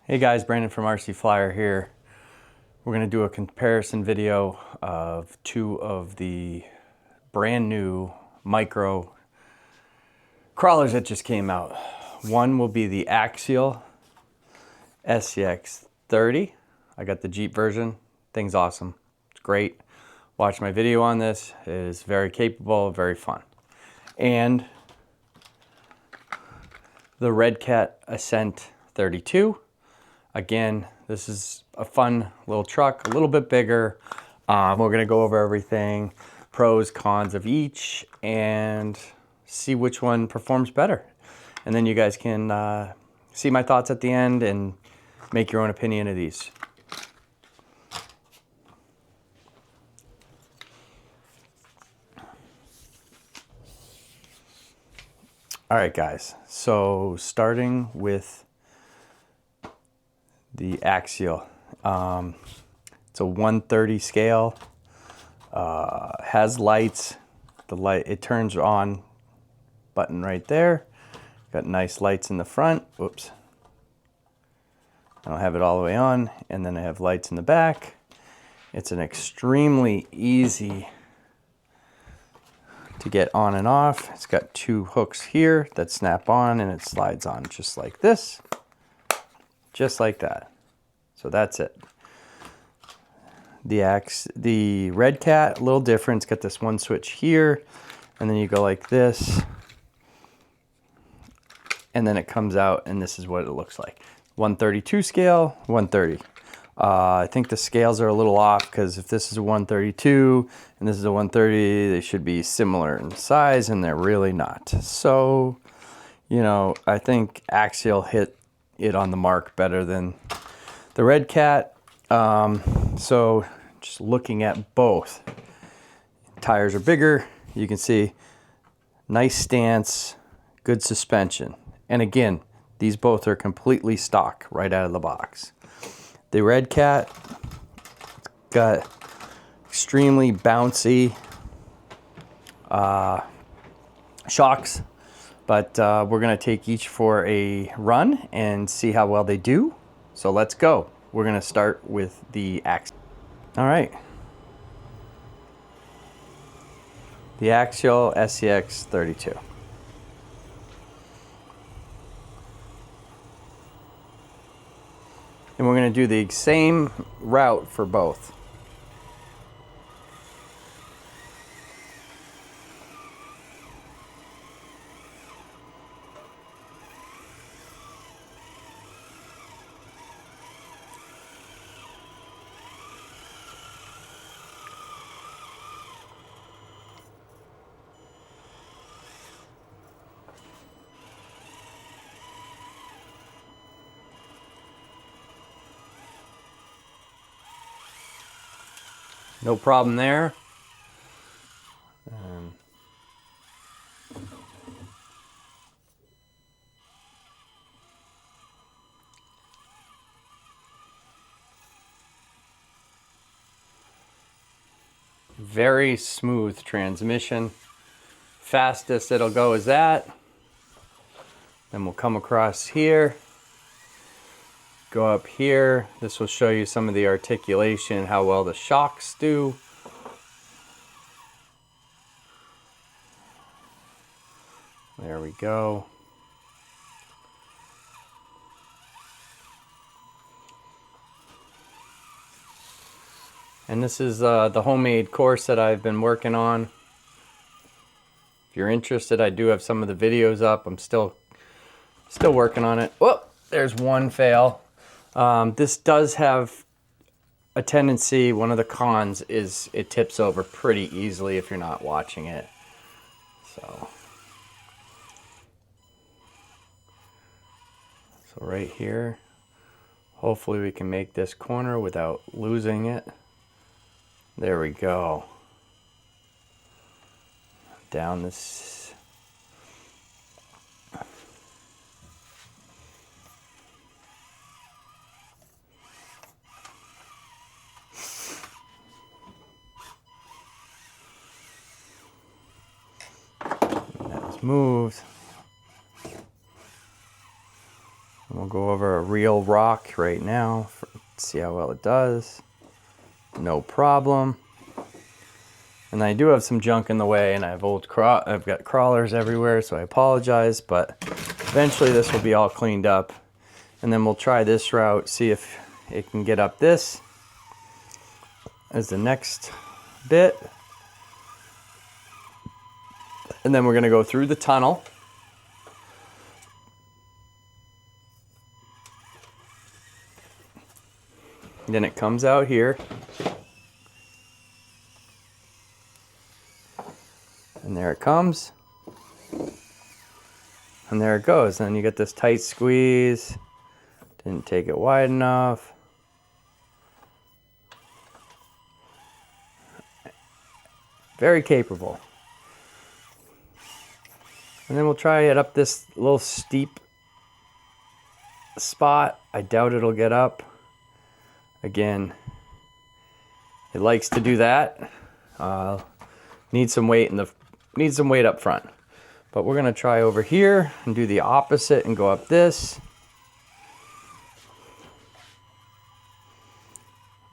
Hey guys, Brandon from RC Flyer here. We're going to do a comparison video of two of the brand new micro crawlers that just came out. One will be the Axial SCX30. I got the Jeep version. Thing's awesome. It's great. Watch my video on this. It is very capable, very fun. And the Redcat Ascent 32. Again, this is a fun little truck, a little bit bigger. We're gonna go over everything, pros, cons of each, and see which one performs better. And then you guys can see my thoughts at the end and make your own opinion of these. All right, guys, so starting with the Axial. It's a 130 scale, has lights. The light, it turns on, button right there. Got nice lights in the front. Whoops. I don't have it all the way on. And then I have lights in the back. It's an extremely easy to get on and off. It's got two hooks here that snap on and it slides on just like this. Just like that. So that's it. The Redcat, a little different. It's got this one switch here, and then you go like this, and then it comes out, and this is what it looks like. 132 scale, 130. I think the scales are a little off because if this is a 132 and this is a 130, they should be similar in size, and they're really not. So, you know, I think Axial hit it on the mark better than the Redcat. So just looking at both, tires are bigger. You can see nice stance, good suspension. And again, these both are completely stock right out of the box. The Redcat got extremely bouncy shocks. But we're gonna take each for a run and see how well they do. So let's go. We're gonna start with the Axial. All right. The Axial SCX30. And we're gonna do the same route for both. No problem there. Very smooth transmission. Fastest it'll go is that. Then we'll come across here. Go up here. This will show you some of the articulation and how well the shocks do. There we go. And this is the homemade course that I've been working on. If you're interested, I do have some of the videos up. I'm still working on it. Oh, there's one fail. This does have a tendency, one of the cons is it tips over pretty easily if you're not watching it. So right here, hopefully we can make this corner without losing it. There we go. Down this. That was moved. And we'll go over a real rock right now. See how well it does. No problem. And I do have some junk in the way, and I have I've got crawlers everywhere, so I apologize, but eventually this will be all cleaned up. And then we'll try this route, see if it can get up this as the next bit. And then we're gonna go through the tunnel. And then it comes out here. And there it comes. And there it goes. Then you get this tight squeeze. Didn't take it wide enough. Very capable. And then we'll try it up this little steep spot. I doubt it'll get up. Again, it likes to do that. Needs some weight up front. But we're gonna try over here and do the opposite and go up this.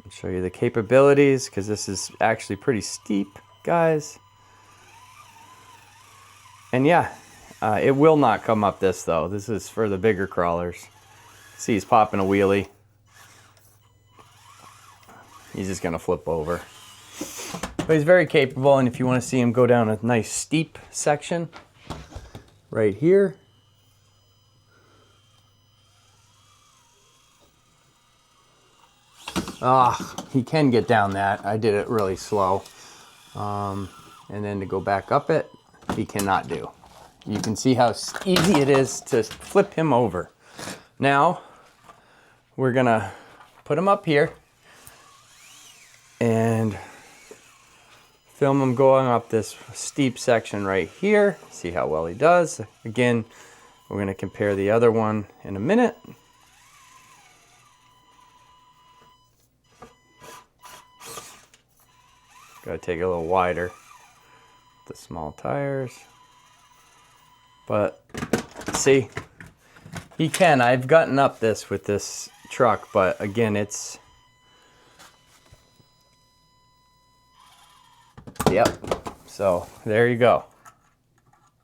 I'll show you the capabilities, because this is actually pretty steep, guys. And yeah, it will not come up this though. This is for the bigger crawlers. See, he's popping a wheelie. He's just gonna flip over. But he's very capable, and if you want to see him go down a nice steep section, right here. He can get down that. I did it really slow. And then to go back up it, he cannot do. You can see how easy it is to flip him over. Now, we're gonna put him up here and film him going up this steep section right here. See how well he does. Again, we're going to compare the other one in a minute. Got to take it a little wider. The small tires. But see, he can. I've gotten up this with this truck, but again, it's... Yep, so there you go.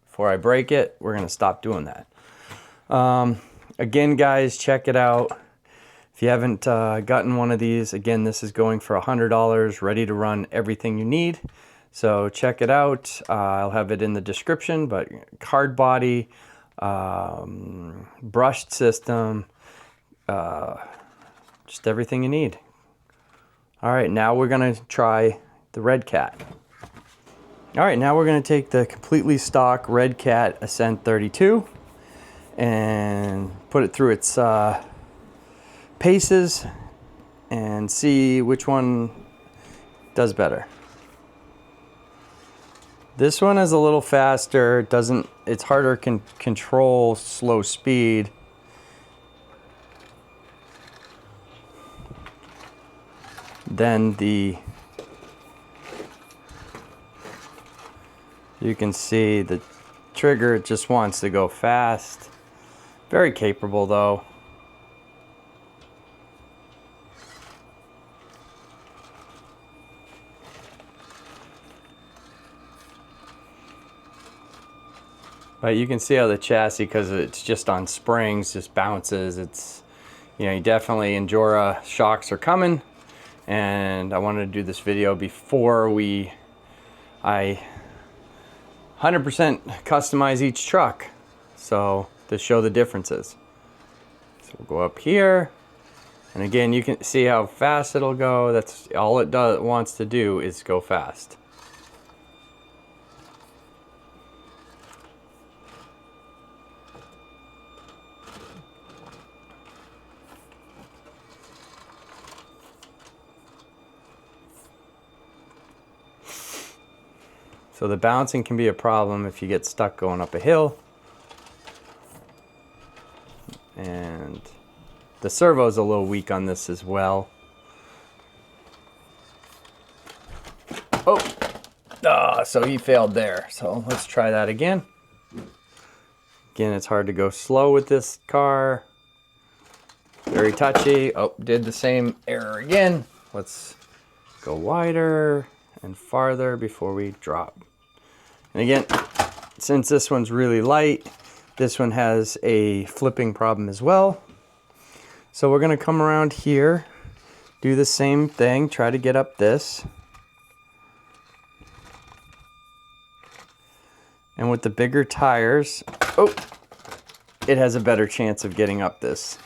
Before I break it, we're gonna stop doing that. Again, guys, check it out. If you haven't gotten one of these, again, this is going for $100, ready to run everything you need. So check it out. I'll have it in the description, but hard body, brushed system, just everything you need. All right, now we're gonna try the Redcat. All right, now we're gonna take the completely stock Redcat Ascent 32 and put it through its paces and see which one does better. This one is a little faster. It's harder to control slow speed. Than the... You can see the trigger just wants to go fast. Very capable though. But you can see how the chassis, because it's just on springs, just bounces. It's, you know, you definitely Endura shocks are coming. And I wanted to do this video before I 100% customize each truck, so to show the differences. So we'll go up here, and again, you can see how fast it'll go. That's all it wants to do is go fast. So the bouncing can be a problem if you get stuck going up a hill. And the servo's a little weak on this as well. So he failed there. So let's try that again. Again, it's hard to go slow with this car. very touchy. Oh, did the same error again. Let's go wider and farther before we drop. And again, since this one's really light, this one has a flipping problem as well. So we're gonna come around here, do the same thing, try to get up this. And with the bigger tires, oh, it has a better chance of getting up this.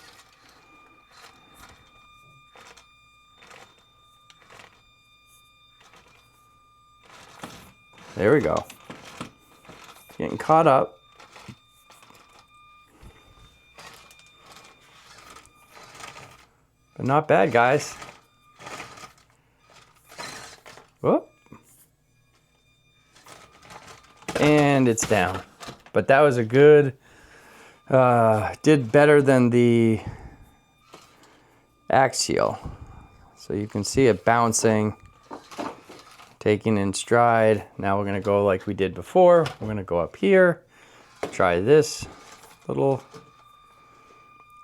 There we go. Getting caught up. But not bad, guys. Whoop. And it's down. But that was a good, did better than the Axial. So you can see it bouncing, taking in stride. Now we're gonna go like we did before. We're gonna go up here, try this little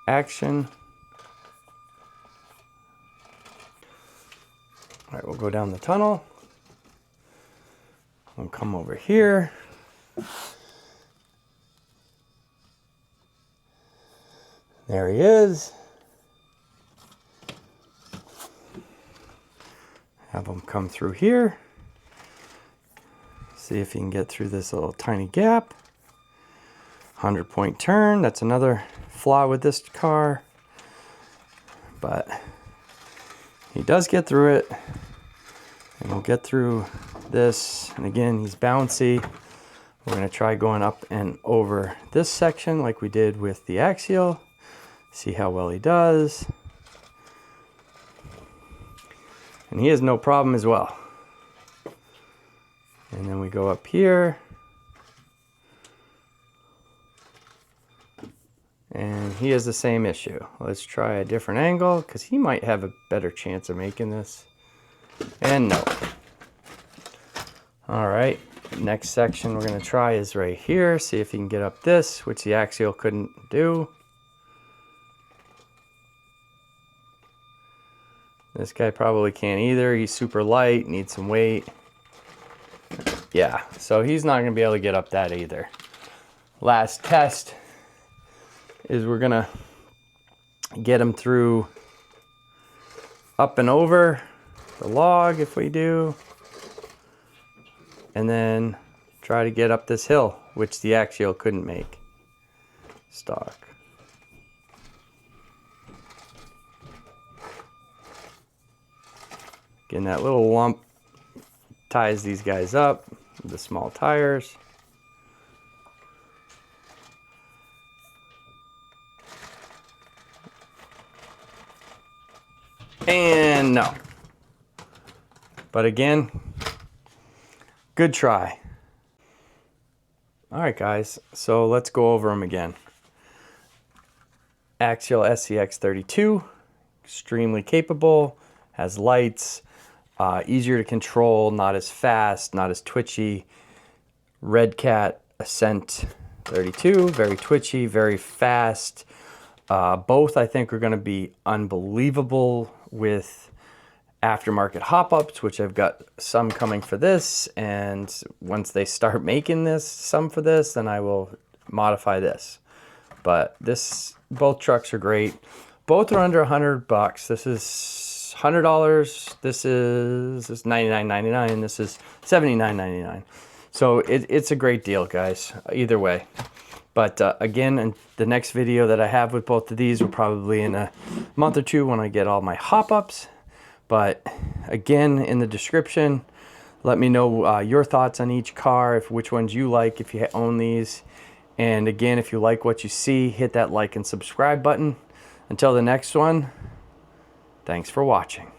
action. All right, we'll go down the tunnel. We'll come over here. There he is. Have him come through here. See if he can get through this little tiny gap. 100-point turn. That's another flaw with this car. But he does get through it. And we'll get through this. And again, he's bouncy. We're going to try going up and over this section like we did with the Axial. See how well he does. And he has no problem as well. And then we go up here. And he has the same issue. Let's try a different angle because he might have a better chance of making this. And no. All right, next section we're gonna try is right here. See if he can get up this, which the Axial couldn't do. This guy probably can't either. He's super light, needs some weight. Yeah, so he's not gonna be able to get up that either. Last test is we're gonna get him through up and over the log if we do. And then try to get up this hill, which the Axial couldn't make. Stock. Again, that little lump ties these guys up with the small tires. And no. But again, good try. All right, guys, so let's go over them again. Axial SCX30, extremely capable, has lights, easier to control, not as fast, not as twitchy. Redcat Ascent 32, very twitchy, very fast. Both I think are gonna be unbelievable with aftermarket hop-ups, which I've got some coming for this, and once they start making this, some for this, then I will modify this. But both trucks are great. Both are under $100. This is $100. This is $99.99. This is $79.99. So it's a great deal, guys, either way. But again, in the next video that I have with both of these will probably in a month or two when I get all my hop-ups. But again, in the description, let me know your thoughts on each car, which ones you like, if you own these. And again, if you like what you see, hit that like and subscribe button. Until the next one, thanks for watching.